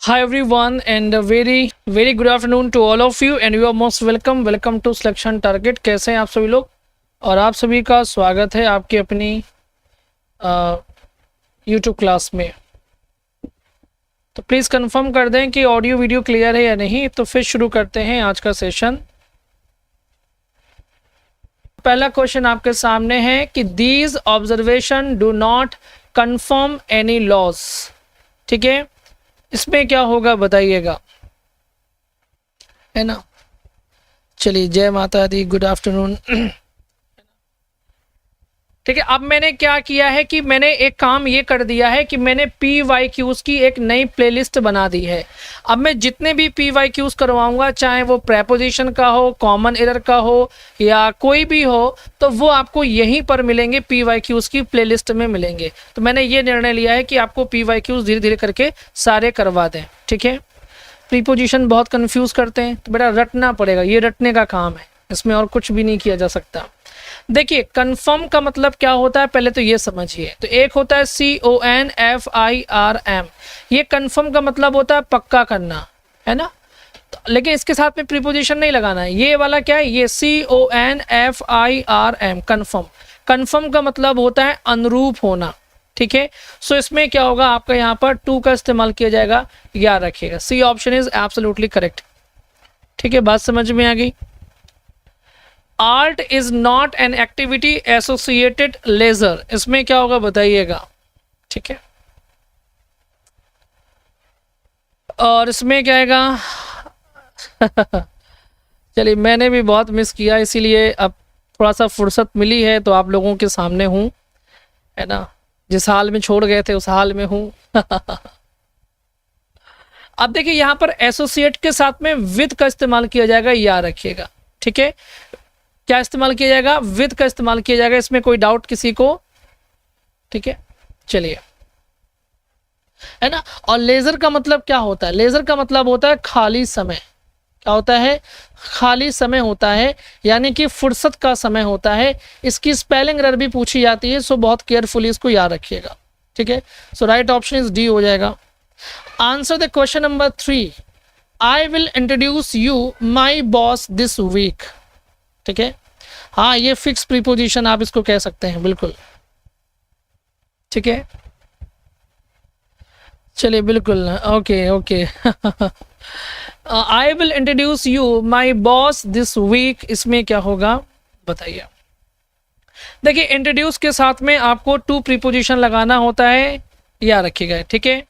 Hi everyone and a very good afternoon to all of you and you are most welcome to Selection Target। कैसे हैं आप सभी लोग और आप सभी का स्वागत है आपकी अपनी YouTube क्लास में। तो प्लीज़ कंफर्म कर दें कि ऑडियो वीडियो क्लियर है या नहीं, तो फिर शुरू करते हैं आज का सेशन। पहला क्वेश्चन आपके सामने है कि these observation do not confirm any laws. ठीक है, इसमें क्या होगा बताइएगा, है ना। चलिए, जय माता दी, गुड आफ्टरनून। ठीक है, अब मैंने क्या किया है कि मैंने एक काम ये कर दिया है कि मैंने PYQs की एक नई प्लेलिस्ट बना दी है। अब मैं जितने भी PYQs करवाऊंगा, चाहे वो प्रेपोजिशन का हो, कॉमन एरर का हो या कोई भी हो, तो वो आपको यहीं पर मिलेंगे, PYQs की प्लेलिस्ट में मिलेंगे। तो मैंने ये निर्णय लिया है कि आपको PYQs धीरे धीरे करके सारे करवा दें। ठीक है, प्रीपोजिशन बहुत कंफ्यूज करते हैं, तो बेटा रटना पड़ेगा, ये रटने का काम है, इसमें और कुछ भी नहीं किया जा सकता। देखिए, कंफर्म का मतलब क्या होता है पहले तो ये समझिए। तो एक होता है CONFIRM, ये कंफर्म का मतलब होता है पक्का करना, है ना। तो लेकिन इसके साथ में प्रीपोजिशन नहीं लगाना है। ये वाला क्या है, ये CONFIRM, कंफर्म। कंफर्म का मतलब होता है अनुरूप होना। ठीक है, सो इसमें क्या होगा, आपका यहाँ पर टू का इस्तेमाल किया जाएगा, याद रखिएगा। C option is absolutely correct. ठीक है, बात समझ में आ गई। Art is not an activity associated leisure, इसमें क्या होगा बताइएगा। ठीक है, और इसमें क्या आएगा। चलिए, मैंने भी बहुत मिस किया, इसीलिए अब थोड़ा सा फुर्सत मिली है तो आप लोगों के सामने हूं, है ना। जिस हाल में छोड़ गए थे उस हाल में हूं। अब देखिए, यहां पर एसोसिएट के साथ में विद का इस्तेमाल किया जाएगा, याद रखिएगा। ठीक है, क्या इस्तेमाल किया जाएगा, विद का इस्तेमाल किया जाएगा, इसमें कोई डाउट किसी को। ठीक है, चलिए, है ना। और लेजर का मतलब क्या होता है, लेजर का मतलब होता है खाली समय। क्या होता है, खाली समय होता है, यानी कि फुर्सत का समय होता है। इसकी स्पेलिंग एरर भी पूछी जाती है, सो बहुत केयरफुली इसको याद रखिएगा। ठीक है, so right option is D हो जाएगा। Answer the question number 3। I will introduce you my boss this week. ठीक है, हाँ, ये फिक्स प्रीपोजिशन आप इसको कह सकते हैं, बिल्कुल। ठीक है, चलिए, बिल्कुल, okay okay. I will introduce you my boss this week, इसमें क्या होगा बताइए। देखिए, इंट्रोड्यूस के साथ में आपको टू प्रीपोजिशन लगाना होता है, याद रखिएगा। ठीक है,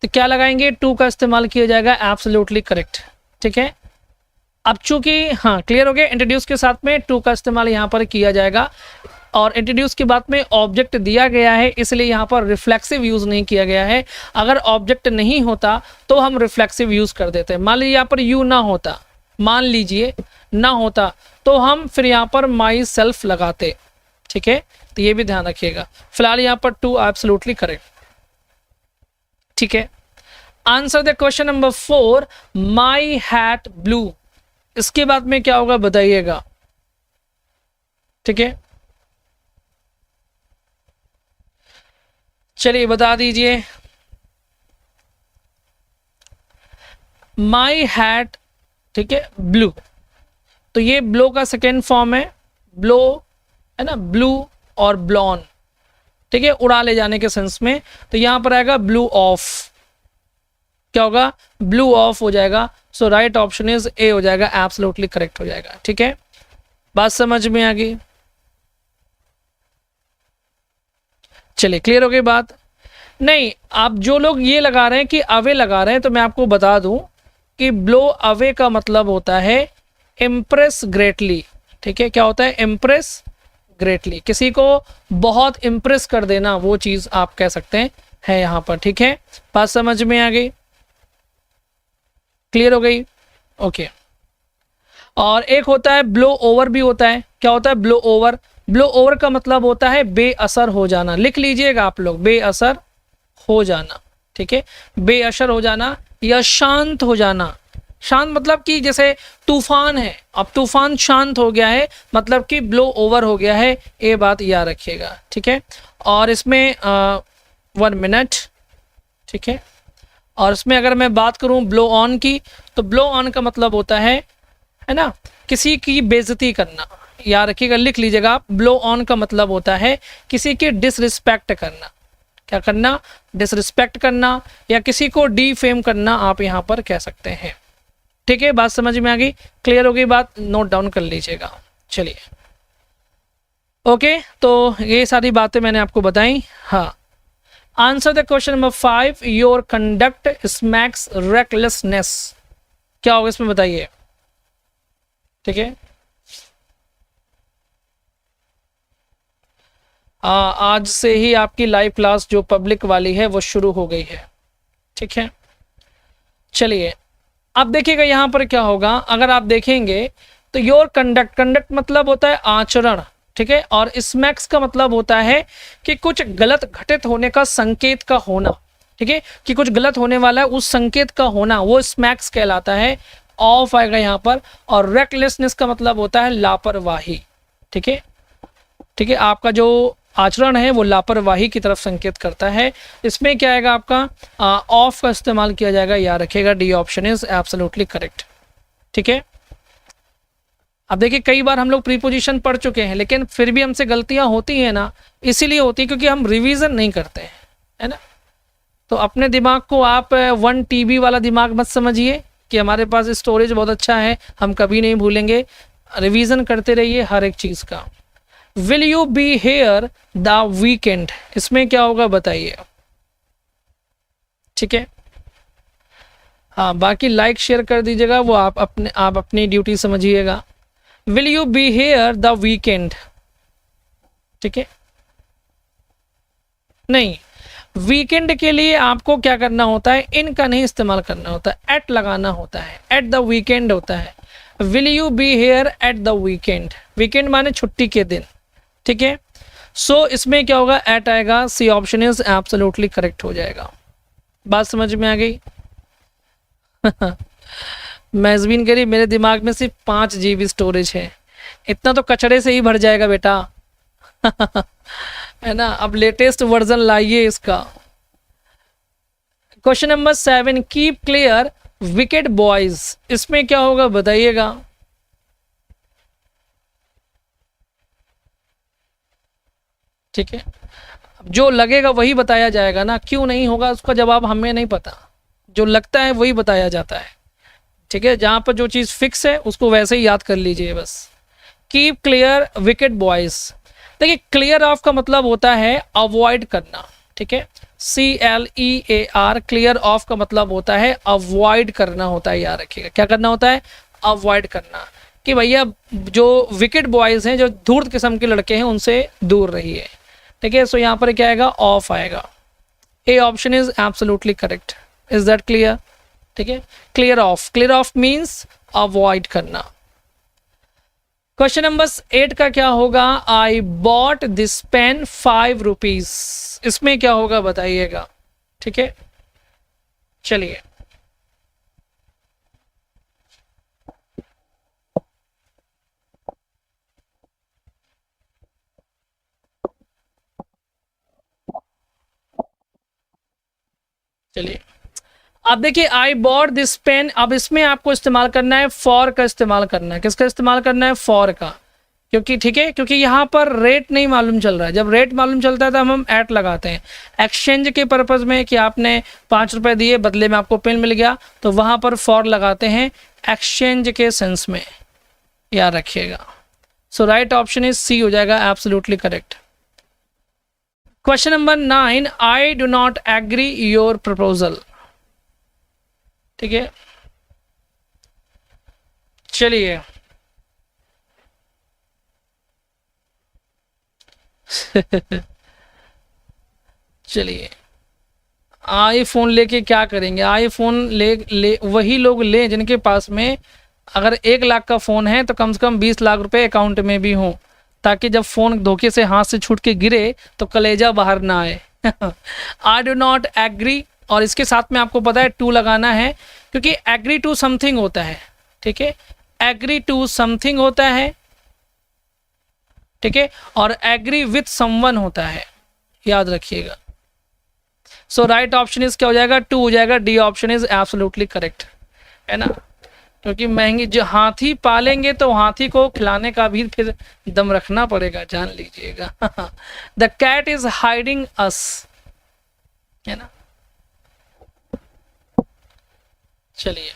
तो क्या लगाएंगे, टू का इस्तेमाल किया जाएगा, एब्सोल्युटली करेक्ट। ठीक है, अब चूंकि हाँ क्लियर हो गया, इंट्रोड्यूस के साथ में टू का इस्तेमाल यहाँ पर किया जाएगा। और इंट्रोड्यूस के बाद में ऑब्जेक्ट दिया गया है, इसलिए यहाँ पर रिफ्लेक्सिव यूज नहीं किया गया है। अगर ऑब्जेक्ट नहीं होता तो हम रिफ्लेक्सिव यूज कर देते हैं। मान लीजिए यहाँ पर यू ना होता, मान लीजिए ना होता, तो हम फिर यहाँ पर माई सेल्फ लगाते। ठीक है, तो ये भी ध्यान रखिएगा। फिलहाल यहाँ पर टू एब्सोल्युटली करेक्ट। ठीक है, answer the question number 4। My hat blue, इसके बाद में क्या होगा बताइएगा। ठीक है, चलिए बता दीजिए। माई हैट, ठीक है, ब्लू, तो ये ब्लो का सेकेंड फॉर्म है, ब्लो, है ना, ब्लू और ब्लॉन। ठीक है, उड़ा ले जाने के सेंस में, तो यहां पर आएगा ब्लू ऑफ। क्या होगा, ब्लू ऑफ हो जाएगा। सो राइट ऑप्शन इज ए हो जाएगा, एब्सोल्युटली करेक्ट हो जाएगा। ठीक है, बात समझ में आ गई। चलिए, क्लियर हो गई बात। नहीं, आप जो लोग ये लगा रहे हैं कि अवे लगा रहे हैं, तो मैं आपको बता दूं कि ब्लो अवे का मतलब होता है इम्प्रेस ग्रेटली। ठीक है, क्या होता है, इम्प्रेस ग्रेटली, किसी को बहुत इम्प्रेस कर देना, वो चीज आप कह सकते हैं है यहाँ पर। ठीक है, बात समझ में आ गई, क्लियर हो गई, ओके। और एक होता है ब्लो ओवर भी होता है। क्या होता है ब्लो ओवर, ब्लो ओवर का मतलब होता है बेअसर हो जाना। लिख लीजिएगा आप लोग, बेअसर हो जाना। ठीक है, बेअसर हो जाना या शांत हो जाना। शांत मतलब कि जैसे तूफान है, अब तूफान शांत हो गया है, मतलब कि ब्लो ओवर हो गया है, ये बात याद रखिएगा। ठीक है, और इसमें 1 मिनट, ठीक है, और इसमें अगर मैं बात करूं ब्लो ऑन की, तो ब्लो ऑन का मतलब होता है ना, किसी की बेइज्जती करना। याद रखिएगा, लिख लीजिएगा आप, ब्लो ऑन का मतलब होता है किसी की डिसरिस्पेक्ट करना। क्या करना? डिसरिस्पेक्ट करना, या किसी को डिफेम करना आप यहाँ पर कह सकते हैं। ठीक है, बात समझ में आ गई? क्लियर हो गई बात? नोट डाउन कर लीजिएगा। चलिए, ओके, तो ये सारी बातें मैंने आपको बताई। हाँ, answer the question number 5, your conduct smacks recklessness. क्या होगा इसमें बताइए? ठीक है, आज से ही आपकी लाइव क्लास जो पब्लिक वाली है वो शुरू हो गई है। ठीक है, चलिए अब देखिएगा यहाँ पर क्या होगा। अगर आप देखेंगे तो योर कंडक्ट, कंडक्ट मतलब होता है आचरण। ठीक है, और स्मैक्स का मतलब होता है कि कुछ गलत घटित होने का संकेत का होना। ठीक है, कि कुछ गलत होने वाला है उस संकेत का होना, वो स्मैक्स कहलाता है। ऑफ आएगा यहाँ पर। और रेकलेसनेस का मतलब होता है लापरवाही। ठीक है, ठीक है, आपका जो आचरण है वो लापरवाही की तरफ संकेत करता है। इसमें क्या आएगा आपका? ऑफ का इस्तेमाल किया जाएगा। याद रखिएगा, D option is absolutely correct. ठीक है, अब देखिए कई बार हम लोग प्रीपोजिशन पढ़ चुके हैं, लेकिन फिर भी हमसे गलतियां होती हैं ना, इसीलिए होती है क्योंकि हम रिवीजन नहीं करते हैं, है ना। तो अपने दिमाग को आप 1 TB वाला दिमाग मत समझिए कि हमारे पास स्टोरेज बहुत अच्छा है, हम कभी नहीं भूलेंगे। रिवीजन करते रहिए हर एक चीज़ का। Will you be here the weekend, इसमें क्या होगा बताइए? ठीक है, हाँ, बाकी लाइक शेयर कर दीजिएगा, वो आप अपनी ड्यूटी समझिएगा। Will you be here the weekend? ठीक है, नहीं, वीकेंड के लिए आपको क्या करना होता है? इन का नहीं इस्तेमाल करना होता है, एट लगाना होता है। एट द वीकेंड होता है। Will you be here at the weekend? Weekend माने छुट्टी के दिन। ठीक है, सो इसमें क्या होगा? एट आएगा। C option is absolutely correct हो जाएगा। बात समझ में आ गई? मैजबीन कह रही मेरे दिमाग में सिर्फ 5 GB स्टोरेज है, इतना तो कचड़े से ही भर जाएगा बेटा। है ना, अब लेटेस्ट वर्जन लाइए इसका। Question number 7, keep clear wicket boys, इसमें क्या होगा बताइएगा? ठीक है, जो लगेगा वही बताया जाएगा ना, क्यों नहीं होगा उसका जवाब हमें नहीं पता, जो लगता है वही बताया जाता है। ठीक है, जहां पर जो चीज़ फिक्स है उसको वैसे ही याद कर लीजिए बस। कीप क्लियर विकेट बॉयज, देखिए क्लियर ऑफ का मतलब होता है अवॉइड करना। ठीक है, CLEAR, क्लियर ऑफ का मतलब होता है अवॉइड करना होता है। याद रखिएगा, क्या करना होता है? अवॉइड करना, कि भैया जो विकेट बॉयज हैं, जो धूर्त किस्म के लड़के हैं, उनसे दूर रहिए। ठीक है, सो यहाँ पर क्या आएगा? ऑफ आएगा। A option is absolutely correct. Is that clear? ठीक है, clear off, clear off means avoid करना। क्वेश्चन नंबर 8 का क्या होगा? I bought this pen 5 rupees, इसमें क्या होगा बताइएगा? ठीक है, चलिए चलिए, अब देखिए आई बॉट दिस पेन, अब इसमें आपको इस्तेमाल करना है फॉर का इस्तेमाल करना है। किसका इस्तेमाल करना है? फॉर का, क्योंकि ठीक है, क्योंकि यहाँ पर रेट नहीं मालूम चल रहा है। जब रेट मालूम चलता है तो हम एट लगाते हैं। एक्सचेंज के पर्पज़ में कि आपने 5 रुपये दिए, बदले में आपको पेन मिल गया, तो वहाँ पर फॉर लगाते हैं एक्सचेंज के सेंस में। याद रखिएगा। So right option is C हो जाएगा, absolutely correct. Question number 9, I do not agree your proposal. ठीक है, चलिए चलिए, आईफोन लेके क्या करेंगे? आईफोन ले वही लोग लें जिनके पास में अगर 1 लाख का फ़ोन है तो कम से कम 20 लाख रुपए अकाउंट में भी हों, ताकि जब फ़ोन धोखे से हाथ से छूट के गिरे तो कलेजा बाहर ना आए। आई डू नॉट एग्री, और इसके साथ में आपको पता है टू लगाना है, क्योंकि एग्री टू समथिंग होता है। ठीक है, एग्री टू समथिंग होता है। ठीक है, और एग्री विथ समवन होता है, याद रखिएगा। सो राइट ऑप्शन इज क्या हो जाएगा, 2 हो जाएगा। D option is absolutely correct, है ना, क्योंकि महंगी जो हाथी पालेंगे तो हाथी को खिलाने का भी फिर दम रखना पड़ेगा, जान लीजिएगा। द कैट इज हाइडिंग अस, है ना। चलिए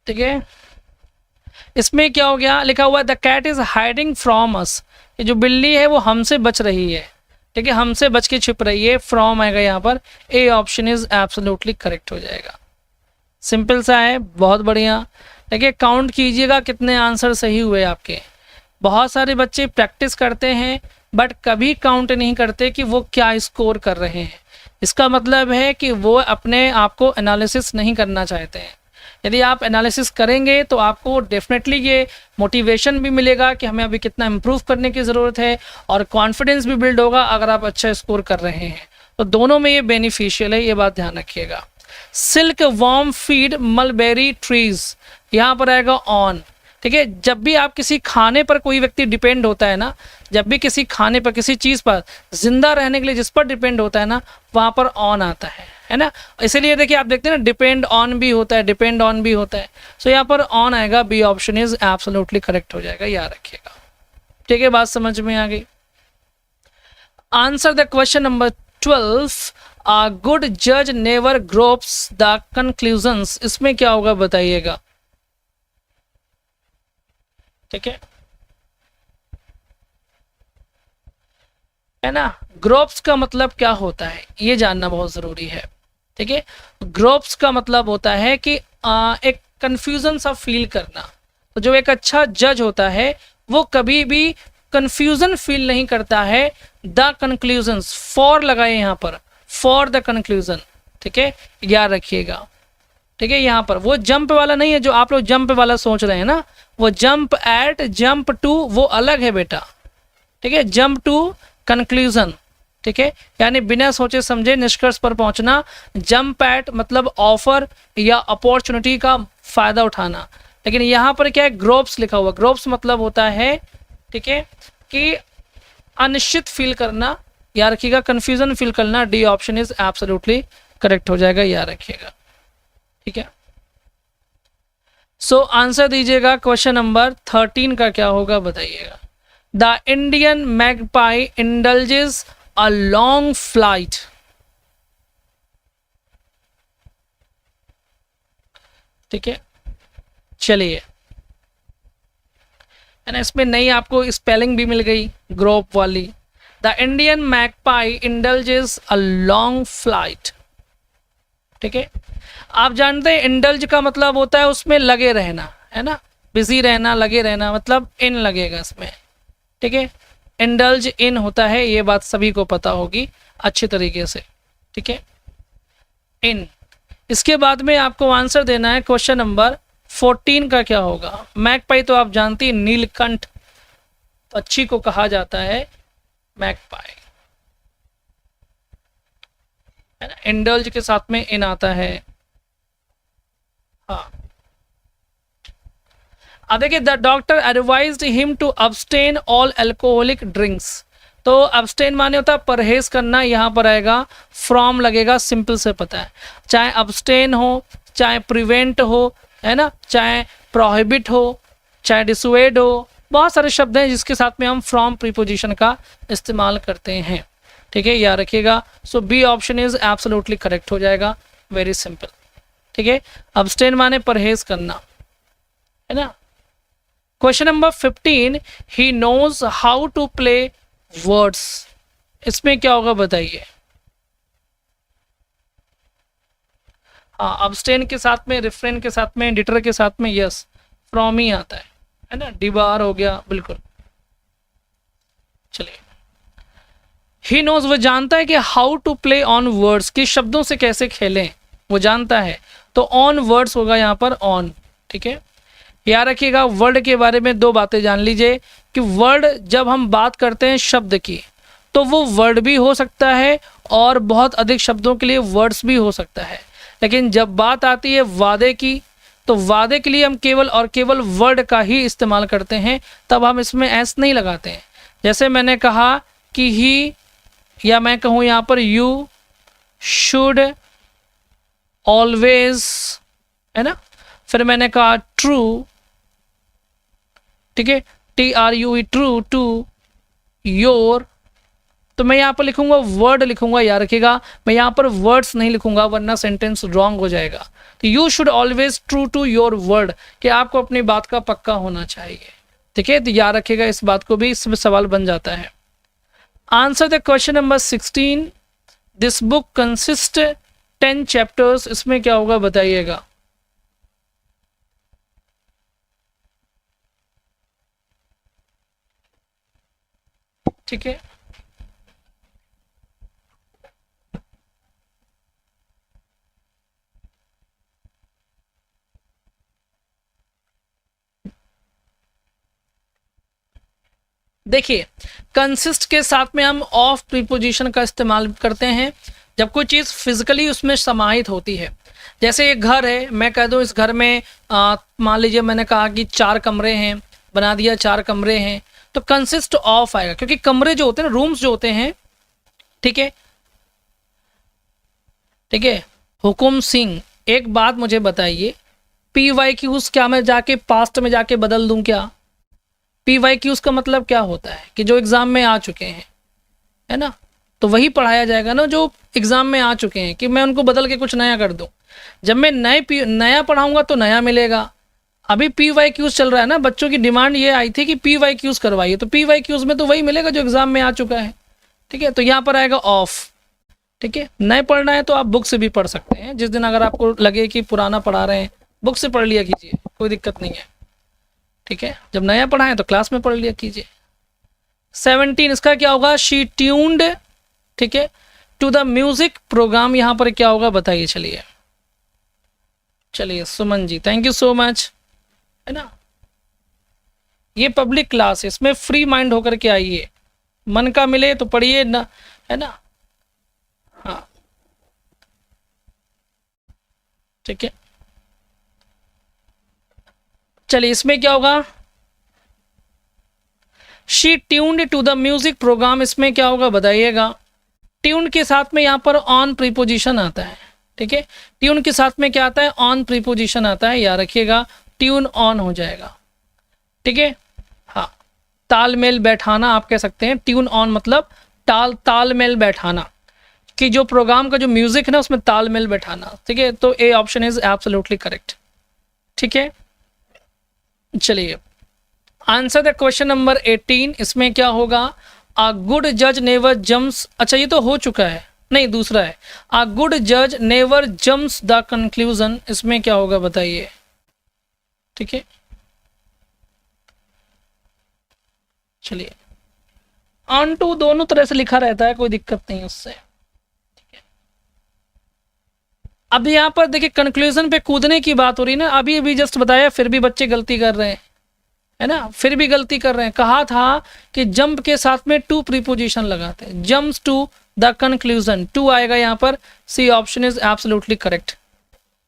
ठीक है, इसमें क्या हो गया, लिखा हुआ है the cat is hiding from us, ये जो बिल्ली है वो हमसे बच रही है, ठीक है, हमसे बच के छिप रही है, फ्रॉम आएगा यहाँ पर। ए ऑप्शन इज एब्सोल्युटली करेक्ट हो जाएगा। सिंपल सा है, बहुत बढ़िया। देखिए काउंट कीजिएगा कितने आंसर सही हुए आपके। बहुत सारे बच्चे प्रैक्टिस करते हैं बट कभी काउंट नहीं करते कि वो क्या स्कोर कर रहे हैं। इसका मतलब है कि वो अपने आप को एनालिसिस नहीं करना चाहते हैं। यदि आप एनालिसिस करेंगे तो आपको डेफिनेटली ये मोटिवेशन भी मिलेगा कि हमें अभी कितना इम्प्रूव करने की ज़रूरत है, और कॉन्फिडेंस भी बिल्ड होगा अगर आप अच्छा स्कोर कर रहे हैं। तो दोनों में ये बेनिफिशियल है, ये बात ध्यान रखिएगा। Silk worm feed mulberry trees, यहाँ पर आएगा ऑन, ठीक है। जब भी आप किसी खाने पर कोई व्यक्ति डिपेंड होता है ना, जब भी किसी खाने पर किसी चीज़ पर जिंदा रहने के लिए जिस पर डिपेंड होता है ना, वहाँ पर ऑन आता है ना। इसीलिए देखिए आप देखते हैं ना, डिपेंड ऑन भी होता है, डिपेंड ऑन भी होता है। सो यहाँ पर ऑन आएगा, B option is absolutely correct हो जाएगा, याद रखिएगा, ठीक है। बात समझ में आ गई। Answer the question number 12। A good जज नेवर ग्रोप्स द कंक्लूजन्स, इसमें क्या होगा बताइएगा, ठीक है ना। ग्रोप्स का मतलब क्या होता है ये जानना बहुत ज़रूरी है, ठीक है। ग्रोप्स का मतलब होता है कि एक कन्फ्यूज़न सा फील करना। तो जो एक अच्छा जज होता है वो कभी भी कन्फ्यूज़न फील नहीं करता है। द कंक्लूजन्स, फॉर लगाए यहाँ पर, फॉर द कंक्लूजन, ठीक है, याद रखिएगा, ठीक है। यहाँ पर वो जंप वाला नहीं है जो आप लोग जंप वाला सोच रहे हैं ना, वो जंप एट, जंप टू वो अलग है बेटा, ठीक है। जंप टू कंक्लूजन, ठीक है, यानी बिना सोचे समझे निष्कर्ष पर पहुंचना। जंप एट मतलब ऑफर या अपॉर्चुनिटी का फायदा उठाना। लेकिन यहाँ पर क्या है, ग्रोप्स लिखा हुआ। ग्रोप्स मतलब होता है, ठीक है, कि अनिश्चित फील करना, याद रखिएगा, कंफ्यूजन फील करना। D option is absolutely correct हो जाएगा, याद रखिएगा, ठीक है। सो आंसर दीजिएगा क्वेश्चन नंबर 13 का क्या होगा बताइएगा। The Indian magpie indulges a long flight, ठीक है। चलिए, इसमें नई आपको स्पेलिंग भी मिल गई ग्रोप वाली। The Indian magpie indulges a long flight, ठीक है। आप जानते हैं इंडल्ज का मतलब होता है उसमें लगे रहना, है ना, बिजी रहना, लगे रहना, मतलब इन लगेगा इसमें, ठीक है। इंडल्ज इन होता है, ये बात सभी को पता होगी अच्छे तरीके से, ठीक है, इन। इसके बाद में आपको आंसर देना है क्वेश्चन नंबर 14 का क्या होगा। मैगपाई तो आप जानती हैं, नीलकंठ पक्षी को कहा जाता है मैगपाई, है ना। इंडल्ज के साथ में इन आता है, हाँ। अब देखिए, the doctor advised him to abstain all alcoholic drinks. तो अब्सटेन माने होता है परहेज करना, यहाँ पर आएगा फ्रॉम लगेगा, सिंपल से पता है। चाहे अब्सटेन हो, चाहे प्रिवेंट हो, है ना, चाहे प्रोहिबिट हो, चाहे डिसुएड हो, बहुत सारे शब्द हैं जिसके साथ में हम फ्रॉम प्रीपोजिशन का इस्तेमाल करते हैं, ठीक है, याद रखिएगा। So B option is absolutely correct हो जाएगा, वेरी सिंपल, ठीक है। अब्सटेन माने परहेज करना, है ना। Question number 15, he knows how to play words, इसमें क्या होगा बताइए। हाँ, अब्सटेन के साथ में, रिफ्रेन के साथ में, डिटर के साथ में यस फ्रॉम ही आता है ना, डिबार हो गया, बिल्कुल। चलिए, ही नोज वो जानता है कि how to play on words, कि शब्दों से कैसे खेलें वो जानता है। तो ऑन वर्ड्स होगा यहाँ पर ऑन, ठीक है। याद रखिएगा, वर्ड के बारे में दो बातें जान लीजिए कि वर्ड जब हम बात करते हैं शब्द की, तो वो वर्ड भी हो सकता है और बहुत अधिक शब्दों के लिए वर्ड्स भी हो सकता है। लेकिन जब बात आती है वादे की, तो वादे के लिए हम केवल और केवल वर्ड का ही इस्तेमाल करते हैं, तब हम इसमें एस नहीं लगाते हैं। जैसे मैंने कहा कि ही, या मैं कहूँ यहाँ पर यू शुड ऑलवेज, है ना। फिर मैंने कहा ट्रू, ठीक है, TRUE, ट्रू टू योर, तो मैं यहाँ पर लिखूंगा वर्ड लिखूंगा, याद रखिएगा मैं यहाँ पर वर्ड्स नहीं लिखूंगा वरना सेंटेंस रॉन्ग हो जाएगा। तो you should always true to your word, कि आपको अपनी बात का पक्का होना चाहिए, ठीक है। तो याद रखिएगा इस बात को भी, इसमें सवाल बन जाता है। Answer the question number 16, this book consist 10 chapters, इसमें क्या होगा बताइएगा। ठीक है, देखिए कंसिस्ट के साथ में हम ऑफ प्रीपोजिशन का इस्तेमाल करते हैं जब कोई चीज़ फिजिकली उसमें समाहित होती है। जैसे एक घर है, मैं कह दूं इस घर में मान लीजिए मैंने कहा कि 4 कमरे हैं, बना दिया 4 कमरे हैं, तो कंसिस्ट ऑफ आएगा, क्योंकि कमरे जो होते हैं, रूम्स जो होते हैं, ठीक है, ठीक है। हुकुम सिंह, एक बात मुझे बताइए, PYQs क्या मैं जाके पास्ट में जाके बदल दूं क्या? PYQs का मतलब क्या होता है कि जो एग्जाम में आ चुके हैं, है ना, तो वही पढ़ाया जाएगा ना जो एग्जाम में आ चुके हैं, कि मैं उनको बदल के कुछ नया कर दूं। जब मैं नया पढ़ाऊंगा तो नया मिलेगा। अभी PYQs चल रहा है ना, बच्चों की डिमांड ये आई थी कि PYQs करवाइए, तो PYQs में तो वही मिलेगा जो एग्जाम में आ चुका है, ठीक है। तो यहाँ पर आएगा ऑफ, ठीक है। नए पढ़ना है तो आप बुक से भी पढ़ सकते हैं, जिस दिन अगर आपको लगे कि पुराना पढ़ा रहे हैं बुक से पढ़ लिया कीजिए, कोई दिक्कत नहीं है, ठीक है। जब नया पढ़ाएं तो क्लास में पढ़ लिया कीजिए। 17 इसका क्या होगा, शी ट्यून्ड, ठीक है, टू द म्यूजिक प्रोग्राम, यहाँ पर क्या होगा बताइए। चलिए Suman ji, thank you so much, है ना। ये पब्लिक क्लास है, इसमें फ्री माइंड होकर के आइए, मन का मिले तो पढ़िए ना, है ना, हाँ, ठीक है। चलिए इसमें क्या होगा, she tuned to the music programme, इसमें क्या होगा बताइएगा। ट्यून के साथ में यहाँ पर ऑन प्रीपोजिशन आता है, ठीक है। ट्यून के साथ में क्या आता है, ऑन प्रीपोजिशन आता है, याद रखिएगा, ट्यून ऑन हो जाएगा, ठीक है। हाँ, तालमेल बैठाना आप कह सकते हैं, ट्यून ऑन मतलब तालमेल बैठाना, कि जो प्रोग्राम का जो म्यूजिक है ना उसमें तालमेल बैठाना, ठीक है। तो ए ऑप्शन इज एब्सोल्युटली करेक्ट, ठीक है। चलिए आंसर द क्वेश्चन नंबर 18, इसमें क्या होगा, अ गुड जज नेवर जम्प्स, अच्छा ये तो हो चुका है, नहीं दूसरा है, अ गुड जज नेवर जम्प्स द कंक्लूजन, इसमें क्या होगा बताइए, ठीक है। चलिए ऑन टू दोनों तरह से लिखा रहता है, कोई दिक्कत नहीं उससे, ठीक है। अब यहाँ पर देखिए कंक्लूजन पे कूदने की बात हो रही है ना, अभी अभी जस्ट बताया, फिर भी बच्चे गलती कर रहे हैं, है ना, फिर भी गलती कर रहे हैं। कहा था कि जंप के साथ में टू प्रीपोजिशन लगाते हैं, jumps to the conclusion, to आएगा यहाँ पर, C option is absolutely correct,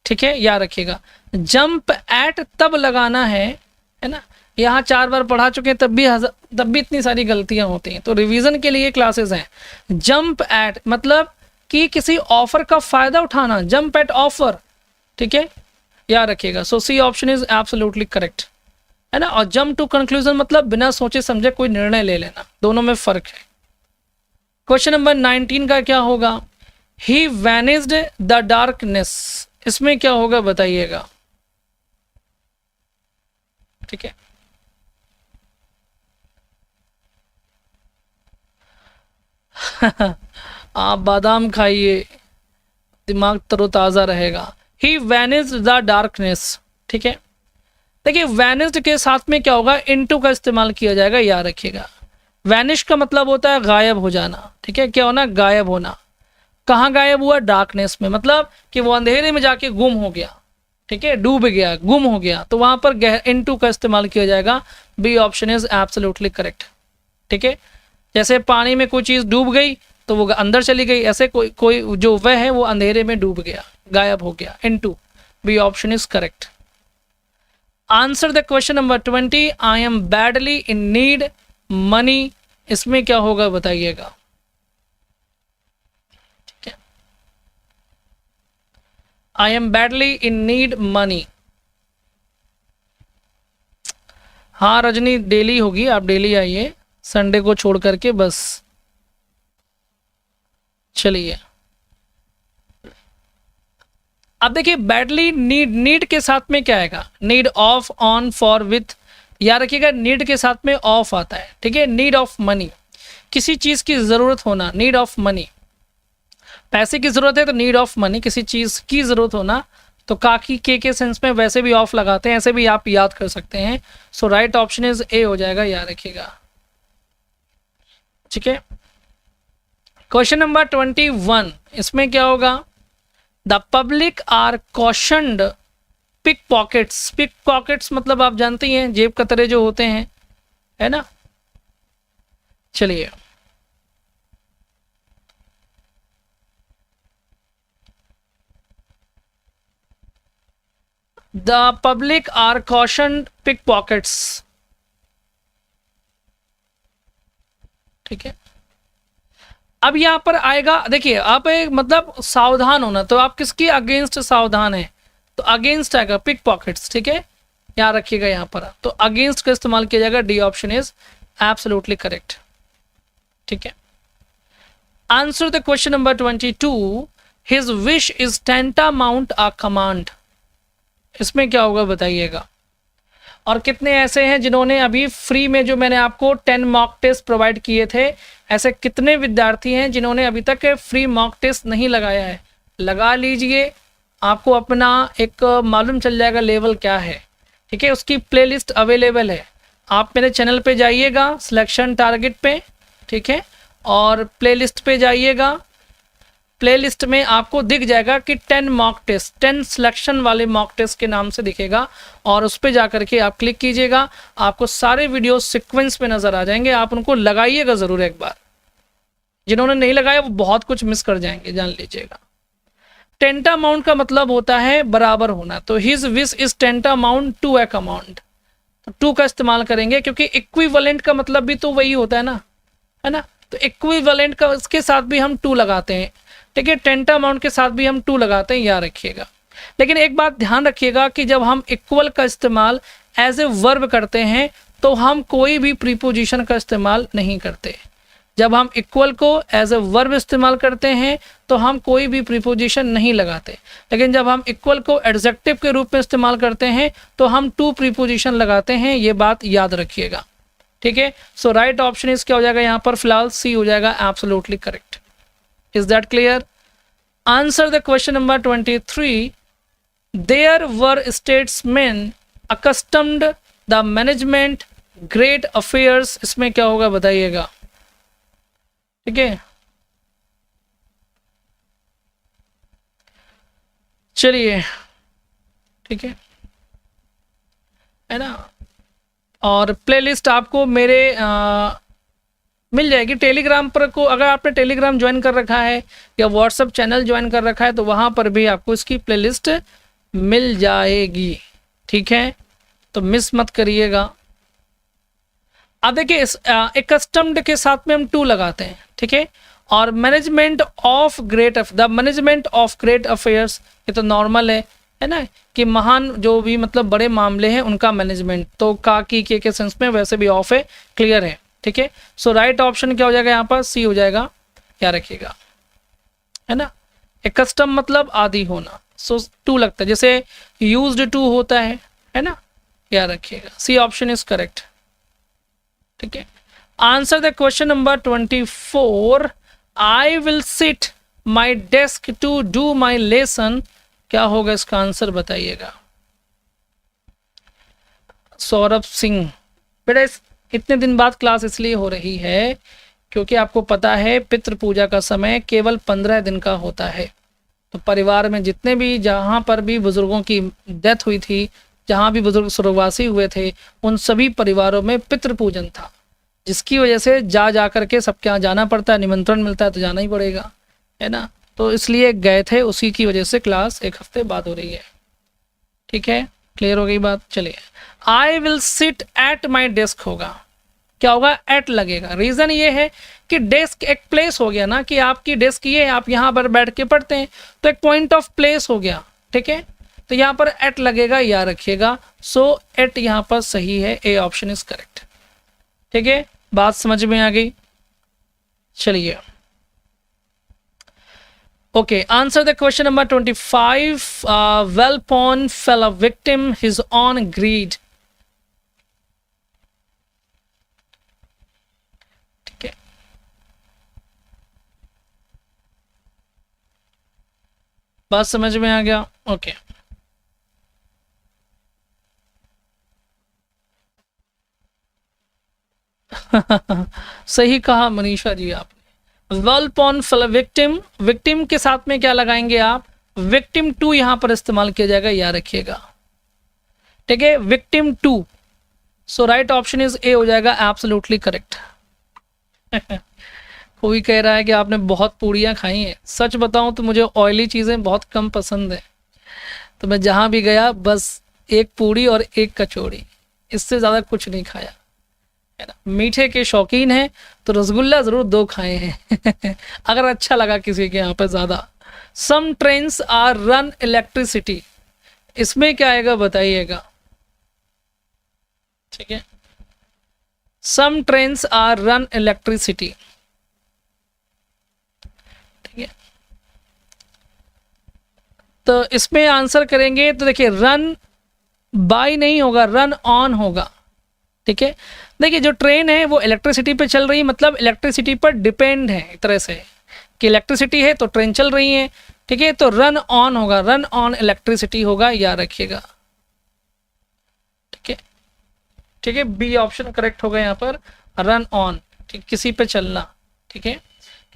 ठीक है, याद रखिएगा। जंप एट तब लगाना है ना, यहाँ 4 बार पढ़ा चुके हैं तब भी इतनी सारी गलतियां होती हैं, तो रिवीजन के लिए क्लासेस हैं। जंप एट मतलब कि किसी ऑफर का फायदा उठाना, जंप एट ऑफर, ठीक है, याद रखिएगा। So C option is absolutely correct, है ना। और जंप टू कंक्लूजन मतलब बिना सोचे समझे कोई निर्णय ले लेना, दोनों में फर्क है। क्वेश्चन नंबर 19 का क्या होगा, ही वैनिस्ड द डार्कनेस, इसमें क्या होगा बताइएगा, ठीक है। आप बादाम खाइए, दिमाग तरोताजा रहेगा। ही वैनिस्ड द डार्कनेस, ठीक है। देखिए वैनिस्ड के साथ में क्या होगा, इनटू का इस्तेमाल किया जाएगा, याद रखिएगा। वैनिश का मतलब होता है गायब हो जाना, ठीक है, क्या होना, गायब होना। कहाँ गायब हुआ, डार्कनेस में, मतलब कि वो अंधेरे में जाके गुम हो गया, ठीक है, डूब गया, गुम हो गया, तो वहां पर इनटू का इस्तेमाल किया जाएगा। B option is absolutely correct, ठीक है। जैसे पानी में कोई चीज़ डूब गई तो वो अंदर चली गई, ऐसे कोई जो वह है वो अंधेरे में डूब गया, गायब हो गया, into, B option is correct, answer the question number 20, I am badly in need money, इसमें क्या होगा बताइएगा। I am badly in need money. हाँ रजनी, डेली होगी, आप डेली आइए, संडे को छोड़ करके बस। चलिए अब देखिए, बैडली नीड के साथ में क्या आएगा, need of, on, for, with. याद रखिएगा नीड के साथ में ऑफ आता है, ठीक है। नीड ऑफ मनी, किसी चीज की जरूरत होना, नीड ऑफ मनी। पैसे की जरूरत है तो नीड ऑफ मनी, किसी चीज की जरूरत होना तो काकी के सेंस में वैसे भी ऑफ लगाते हैं, ऐसे भी आप याद कर सकते हैं। सो राइट ऑप्शन इज ए हो जाएगा, याद रखिएगा, ठीक है। क्वेश्चन नंबर 21, इसमें क्या होगा, the public are cautioned pickpockets. Pickpockets मतलब आप जानते ही हैं, जेब कतरे जो होते हैं, है ना। चलिए the public are cautioned pickpockets, ठीक है। अब यहां पर आएगा, देखिए आप मतलब सावधान होना, तो आप किसकी अगेंस्ट सावधान है, तो अगेंस्ट आएगा पिक पॉकेट्स, ठीक है, याद रखिएगा यहां पर। तो अगेंस्ट का इस्तेमाल किया जाएगा, D option is absolutely correct, ठीक है। Answer the question number 22, his wish is tantamount a command, इसमें क्या होगा बताइएगा। और कितने ऐसे हैं जिन्होंने अभी फ्री में, जो मैंने आपको 10 मॉक टेस्ट प्रोवाइड किए थे, ऐसे कितने विद्यार्थी हैं जिन्होंने अभी तक फ्री मॉक टेस्ट नहीं लगाया है। लगा लीजिए, आपको अपना एक मालूम चल जाएगा लेवल क्या है, ठीक है। उसकी प्लेलिस्ट अवेलेबल है, आप मेरे चैनल पे जाइएगा, सिलेक्शन टारगेट पे, ठीक है, और प्लेलिस्ट पे जाइएगा। प्लेलिस्ट में आपको दिख जाएगा कि 10 मॉक टेस्ट, 10 सिलेक्शन वाले मॉक टेस्ट के नाम से दिखेगा, और उस पर जा करके आप क्लिक कीजिएगा, आपको सारे वीडियो सीक्वेंस में नज़र आ जाएंगे। आप उनको लगाइएगा ज़रूर एक बार, जिन्होंने नहीं लगाया वो बहुत कुछ मिस कर जाएंगे, जान लीजिएगा। टेंटामाउंट का मतलब होता है बराबर होना, तो his wish is tantamount to a amount, तो टू का इस्तेमाल करेंगे, क्योंकि इक्विवेलेंट का मतलब भी तो वही होता है ना, है ना। तो इक्विवेलेंट का इसके साथ भी हम टू लगाते हैं, ठीक है। टेंटामाउंट के साथ भी हम टू लगाते हैं, याद रखिएगा। लेकिन एक बात ध्यान रखिएगा कि जब हम इक्वल का इस्तेमाल एज ए वर्ब करते हैं तो हम कोई भी प्रीपोजिशन का इस्तेमाल नहीं करते। जब हम इक्वल को एज ए वर्ब इस्तेमाल करते हैं तो हम कोई भी प्रीपोजिशन नहीं लगाते, लेकिन जब हम इक्वल को एडजेक्टिव के रूप में इस्तेमाल करते हैं तो हम टू प्रीपोजिशन लगाते हैं, ये बात याद रखिएगा, ठीक है। सो राइट ऑप्शन इज क्या हो जाएगा यहाँ पर, फिलहाल सी हो जाएगा, absolutely correct. Is that clear? Answer the question number 23. There were statesmen accustomed the management great affairs, इसमें क्या होगा बताइएगा, ठीक है। चलिए, ठीक है ना। और प्लेलिस्ट आपको मेरे मिल जाएगी टेलीग्राम पर को, अगर आपने टेलीग्राम ज्वाइन कर रखा है या व्हाट्सएप चैनल ज्वाइन कर रखा है तो वहाँ पर भी आपको इसकी प्लेलिस्ट मिल जाएगी, ठीक है, तो मिस मत करिएगा। अब देखिए कस्टम्ड के साथ में हम टू लगाते हैं, ठीक है, और management of great, the management of great affairs, ये तो नॉर्मल है ना, कि महान जो भी मतलब बड़े मामले हैं उनका मैनेजमेंट, तो का की के सेंस में वैसे भी ऑफ है, क्लियर है, ठीक है। सो राइट ऑप्शन क्या हो जाएगा यहाँ पर, सी हो जाएगा, क्या रखिएगा, है ना। एक कस्टम मतलब आदि होना, सो टू लगता है, जैसे यूज्ड टू होता है ना, क्या रखिएगा, सी ऑप्शन इज करेक्ट, ठीक है। Answer the question number 24, I will sit my desk to do my lesson, क्या होगा इसका आंसर बताइएगा। सौरभ सिंह, बेटा इतने दिन बाद क्लास इसलिए हो रही है क्योंकि आपको पता है पितृ पूजा का समय केवल 15 दिन का होता है, तो परिवार में जितने भी, जहाँ पर भी बुजुर्गों की डेथ हुई थी, जहाँ भी बुजुर्ग स्वर्गवासी हुए थे, उन सभी परिवारों में पितृ पूजन था, जिसकी वजह से जा करके सबके यहाँ जाना पड़ता है, निमंत्रण मिलता है तो जाना ही पड़ेगा, है ना। तो इसलिए गए थे, उसी की वजह से क्लास एक हफ्ते बाद हो रही है, ठीक है। क्लियर हो गई बात? चलिए, आई will sit at my desk होगा, क्या होगा? एट लगेगा। रीज़न ये है कि डेस्क एक प्लेस हो गया ना, कि आपकी डेस्क ये है, आप यहाँ पर बैठ के पढ़ते हैं, तो एक पॉइंट ऑफ प्लेस हो गया, ठीक है? तो यहाँ पर एट लगेगा, याद रखिएगा। सो एट यहाँ पर सही है, ए ऑप्शन इज करेक्ट। ठीक है, बात समझ में आ गई? चलिए, okay, answer the question number 25। Welpon fell a victim his own greed। ठीक है, बात समझ में आ गया? ओके, सही कहा मनीषा जी आपने। वेल्पॉन फल विक्टिम, विक्टिम के साथ में क्या लगाएंगे आप? विक्टिम टू यहां पर इस्तेमाल किया जाएगा, याद रखिएगा। ठीक है, victim to. So right option is A हो जाएगा, एब्सोल्युटली करेक्ट। कोई कह रहा है कि आपने बहुत पूड़ियाँ खाई हैं। सच बताऊं तो मुझे ऑयली चीज़ें बहुत कम पसंद है, तो मैं जहाँ भी गया बस एक पूड़ी और एक कचौड़ी, इससे ज़्यादा कुछ नहीं खाया, है ना। मीठे के शौकीन हैं तो रसगुल्ला ज़रूर 2 खाए हैं अगर अच्छा लगा किसी के यहाँ पे ज़्यादा। सम ट्रेन्स आर रन इलेक्ट्रिसिटी, इसमें क्या आएगा बताइएगा? ठीक है, सम ट्रेन्स आर रन इलेक्ट्रिसिटी। ठीक है, तो इसमें आंसर करेंगे तो देखिए, रन बाय नहीं होगा, रन ऑन होगा। ठीक है, देखिए जो ट्रेन है वो इलेक्ट्रिसिटी पे चल रही है, मतलब इलेक्ट्रिसिटी पर डिपेंड है एक तरह से, कि इलेक्ट्रिसिटी है तो ट्रेन चल रही है। ठीक है, तो रन ऑन होगा, रन ऑन इलेक्ट्रिसिटी होगा, याद रखिएगा। ठीक है, ठीक है, बी ऑप्शन करेक्ट होगा यहाँ पर, रन ऑन। ठीक, किसी पे चलना, ठीक है,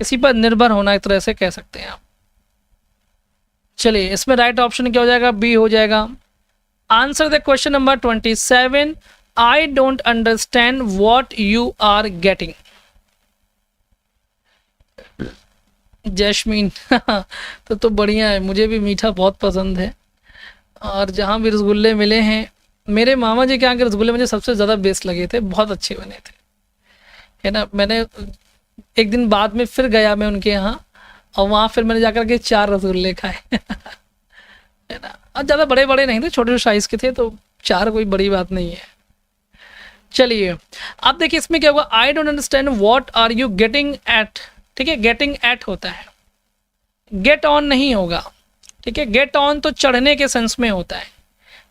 किसी पर निर्भर होना, एक तरह से कह सकते हैं आप। चलिए, इसमें राइट ऑप्शन क्या हो जाएगा? बी हो जाएगा। Answer the question number 27। I don't understand what you are getting. Jasmine तो बढ़िया है, मुझे भी मीठा बहुत पसंद है, और जहाँ भी रसगुल्ले मिले हैं, मेरे मामा जी के यहाँ के रसगुल्ले मुझे सबसे ज़्यादा बेस्ट लगे थे, बहुत अच्छे बने थे, है ना। मैंने एक दिन बाद में फिर गया मैं उनके यहाँ, और वहाँ फिर मैंने जाकर के 4 रसगुल्ले खाए है ना। और ज़्यादा बड़े बड़े नहीं थे, छोटे छोटे साइज़ के थे, तो 4 कोई बड़ी बात नहीं है। चलिए, अब देखिए इसमें क्या होगा? I don't understand what are you getting at. ठीक है, गेटिंग एट होता है, गेट ऑन नहीं होगा। ठीक है, गेट ऑन तो चढ़ने के सेंस में होता है,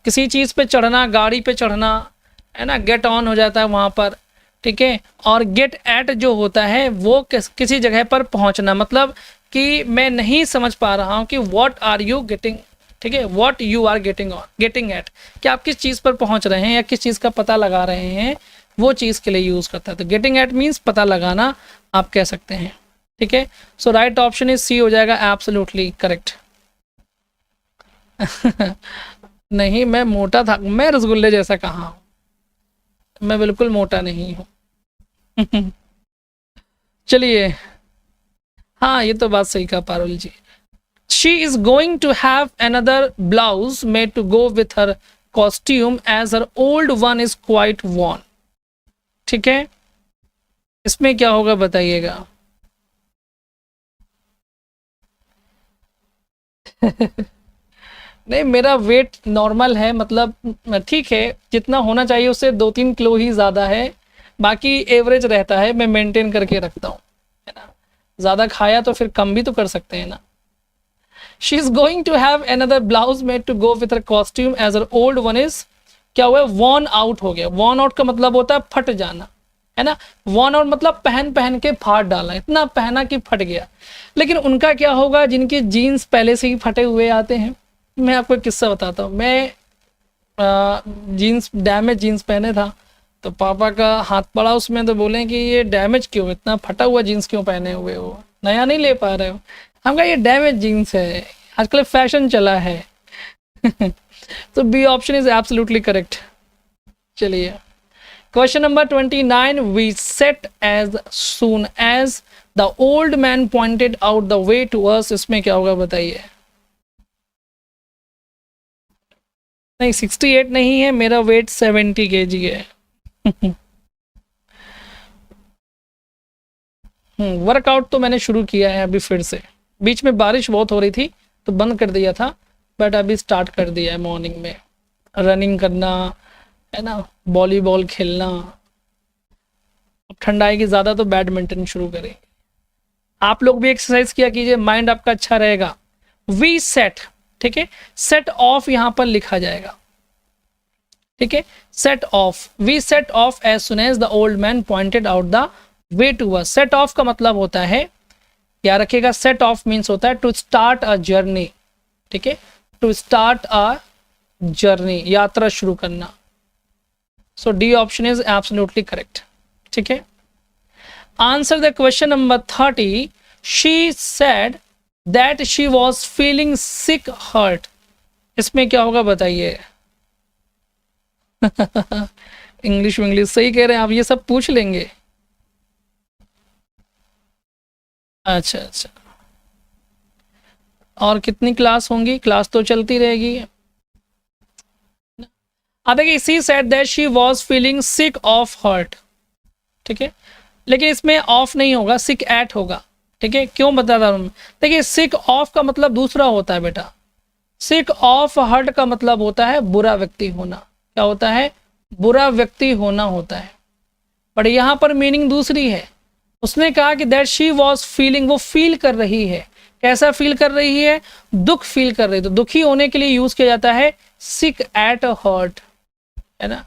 किसी चीज़ पे चढ़ना, गाड़ी पे चढ़ना, है ना, गेट ऑन हो जाता है वहाँ पर। ठीक है, और गेट एट जो होता है वो किसी जगह पर पहुँचना, मतलब कि मैं नहीं समझ पा रहा हूँ कि व्हाट आर यू गेटिंग। ठीक है, what you are getting on, getting at, कि आप किस चीज़ पर पहुंच रहे हैं या किस चीज़ का पता लगा रहे हैं, वो चीज़ के लिए यूज़ करता है। तो गेटिंग एट मीन्स पता लगाना, आप कह सकते हैं। ठीक है, so right option is C हो जाएगा, एब्सोल्युटली करेक्ट। नहीं, मैं मोटा था, मैं रसगुल्ले जैसा कहाँ हूँ, मैं बिल्कुल मोटा नहीं हूँ चलिए, हाँ ये तो बात सही कहा पारुल जी। She is going to have another blouse made to go with her costume as her old one is quite worn। ठीक है, इसमें क्या होगा बताइएगा? नहीं, मेरा वेट नॉर्मल है, मतलब ठीक है, जितना होना चाहिए उससे 2-3 किलो ही ज़्यादा है, बाकी एवरेज रहता है, मैं मेंटेन करके रखता हूँ, है ना। ज़्यादा खाया तो फिर कम भी तो कर सकते हैं ना। She is going to have another blouse made to go with her costume as her old one is, क्या हुआ? worn out हो गया। worn out का मतलब होता है फट जाना, है ना। worn out मतलब पहन के फाड़ डालना, इतना पहना कि फट गया। लेकिन उनका क्या होगा जिनके जीन्स पहले से ही फटे हुए आते हैं? मैं आपको एक किस्सा बताता हूँ। मैं जीन्स, डैमेज जीन्स पहने था, तो पापा का हाथ पड़ा उसमें, तो बोले कि ये डैमेज क्यों, इतना फटा हुआ जीन्स क्यों पहने हुए हो, नया नहीं ले पा रहे हो? हम कहा ये डैमेज जीन्स है, आजकल फैशन चला है तो B option is absolutely correct. चलिए, question number 29। We set as soon as the old man pointed out the way to us, इसमें क्या होगा बताइए? नहीं 68 नहीं है, मेरा वेट 70 kg है। वर्कआउट तो मैंने शुरू किया है अभी फिर से, बीच में बारिश बहुत हो रही थी तो बंद कर दिया था, बट अभी स्टार्ट कर दिया है। मॉर्निंग में रनिंग करना है ना, वॉलीबॉल खेलना, अब ठंड आएगी ज़्यादा तो बैडमिंटन शुरू करेंगे। आप लोग भी एक्सरसाइज किया कीजिए, माइंड आपका अच्छा रहेगा। वी सेट, ठीक है, सेट ऑफ यहाँ पर लिखा जाएगा, ठीक है, set off, we set off as soon as the old man pointed out the way to us. Set off का मतलब होता है, याद रखिएगा, सेट ऑफ मीन्स होता है टू स्टार्ट अ जर्नी, ठीक है, टू स्टार्ट अ जर्नी, यात्रा शुरू करना। So D option is absolutely correct, ठीक है। Answer the question number 30। She said that she was feeling sick hurt. इसमें क्या होगा बताइए? इंग्लिश इंग्लिश सही कह रहे हैं आप, ये सब पूछ लेंगे। अच्छा अच्छा, और कितनी क्लास होंगी? क्लास तो चलती रहेगी। अब देखिए, she said that she was feeling sick of heart, ठीक है, लेकिन इसमें ऑफ नहीं होगा, सिक एट होगा, ठीक है। क्यों बताता हूँ? देखिए, सिक ऑफ का मतलब दूसरा होता है बेटा, सिक ऑफ हर्ट का मतलब होता है बुरा व्यक्ति होना। क्या होता है? बुरा व्यक्ति होना होता है, बट यहाँ पर मीनिंग दूसरी है। उसने कहा कि दैट शी वॉज फीलिंग, वो फील कर रही है। कैसा फील कर रही है? दुख फील कर रही है। तो दुखी होने के लिए यूज किया जाता है सिक एट हर्ट, है ना।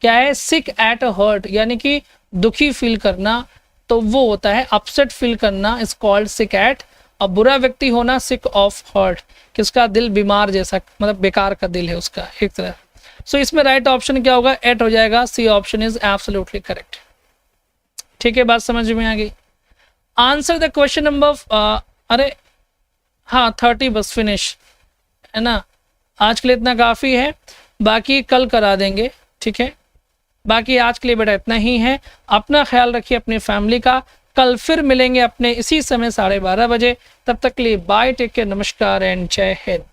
क्या है? सिक एट हर्ट, यानी कि दुखी फील करना, तो वो होता है अपसेट फील करना, इज कॉल्ड सिक एट। और बुरा व्यक्ति होना सिक ऑफ हर्ट, किसका दिल बीमार जैसा, मतलब बेकार का दिल है उसका एक तरह। सो इसमें राइट ऑप्शन क्या होगा? एट हो जाएगा। C option is absolutely correct, ठीक है। बात समझ में आ गई? आंसर द क्वेश्चन नंबर अरे हाँ 30 बस फिनिश, है ना। आज के लिए इतना काफ़ी है, बाकी कल करा देंगे, ठीक है। बाकी आज के लिए बेटा इतना ही है। अपना ख्याल रखिए, अपनी फैमिली का। कल फिर मिलेंगे अपने इसी समय 12:30 बजे। तब तक के लिए बाय, टेक केयर, नमस्कार एंड जय हिंद।